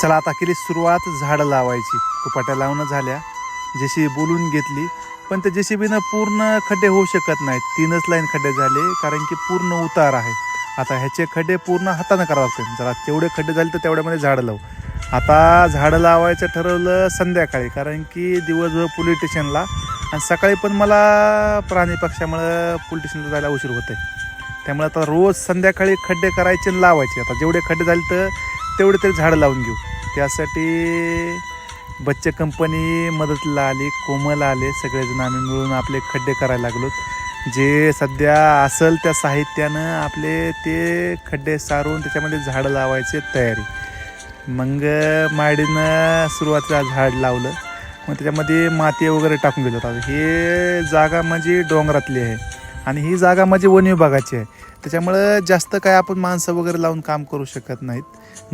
चला आता केली सुरुवात झाडं लावायची. कुपाट्या लावणं झाल्या, जेसीबी बोलून घेतली, पण त्या जेसीबीनं पूर्ण खड्डे होऊ शकत नाहीत. 3च लाईन खड्डे झाले कारण की पूर्ण उतार आहे. आता ह्याचे खड्डे पूर्ण हातानं करावं लागतील. जरा तेवढे खड्डे झाले तर तेवढ्यामध्ये झाडं लावू. आता झाडं लावायचं ठरवलं संध्याकाळी, कारण की दिवसभर पोलीस स्टेशनला आणि सकाळी पण मला प्राणी पक्षामुळं पोलीस स्टेशनला जायला उशीर होते. त्यामुळे आता रोज संध्याकाळी खड्डे करायचे आणि लावायचे. आता जेवढे खड्डे झाले तर तेवढे तरी झाडं लावून घेऊ. त्यासाठी बच्चे कंपनी मदतीला आली, कोमल आले, सगळेजण आम्ही मिळून आपले खड्डे करायला लागलो. जे सध्या असेल त्या साहित्यानं आपले ते खड्डे सारून त्याच्यामध्ये झाडं लावायची तयारी. मग माडीनं सुरुवातीला झाड लावलं, मग त्याच्यामध्ये माती वगैरे टाकून गेलो. हे जागा म्हणजे डोंगरातली आहे आणि ही जागा म्हणजे वन विभागाची आहे. त्याच्यामुळं जास्त काय आपण माणसं वगैरे लावून काम करू शकत नाहीत.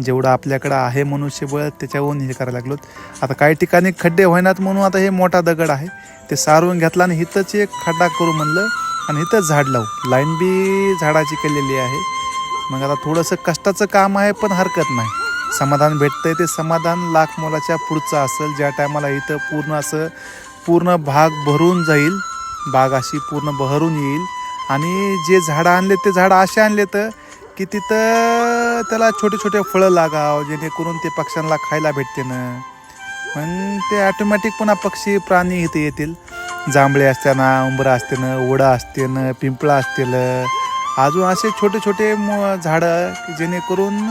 जेवढं आपल्याकडं आहे मनुष्यबळ त्याच्यावरून हे करायला लागलो. आता काही ठिकाणी खड्डे होईनात म्हणून आता हे मोठा दगड आहे ते सारून घेतला आणि इथंच एक खड्डा करू म्हणलं आणि इथंच झाड लावू. लाईन बी झाडाची केलेली आहे. मग आता थोडंसं कष्टाचं काम आहे पण हरकत नाही. समाधान भेटतंय ते समाधान लाख मोलाच्या पुढचं असेल. ज्या टायमाला इथं पूर्ण भाग भरून जाईल, बाग अशी पूर्ण बहरून येईल आणि जे झाडं आणले ते झाडं असे आणले तर की तिथं त्याला छोटे छोटे फळं लागावं, जेणेकरून ते पक्ष्यांना खायला भेटते ना. मग ते ऑटोमॅटिक पुन्हा पक्षी प्राणी इथे येतील. जांभळे असते ना, उंबरा असते ना, वडा असते ना, पिंपळा असतील, अजून असे छोटे छोटे झाडं की जेणेकरून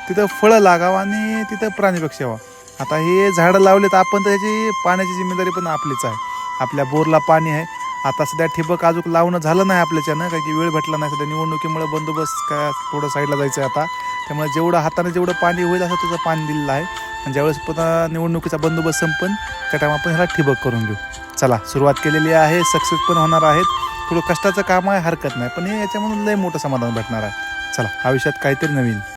तिथं फळं लागावं आणि तिथं प्राणी पक्षी यावं. आता हे झाडं लावले तर आपण तर ह्याची पाण्याची जिम्मेदारी पण आपलीच आहे. आपल्या बोरला पाणी आहे. आता सध्या ठिबक अजून लावणं झालं नाही आपल्याच्यानं, कारण की वेळ भेटला नाही. सध्या निवडणुकीमुळे बंदोबस्त काय थोडं साईडला जायचं आहे आता. त्यामुळे जेवढं हाताने जेवढं पाणी होईल असं त्याचं पाणी दिलेलं आहे. आणि ज्यावेळेस पुन्हा निवडणुकीचा बंदोबस्त संपन त्या टायमा आपण ह्याला ठिबक करून घेऊ. चला सुरुवात केलेली आहे, सक्सेस पण होणार आहेत. थोडं कष्टाचं काम आहे, हरकत नाही, पण हे याच्यामधून लय मोठं समाधान भेटणार आहे. चला आयुष्यात काहीतरी नवीन.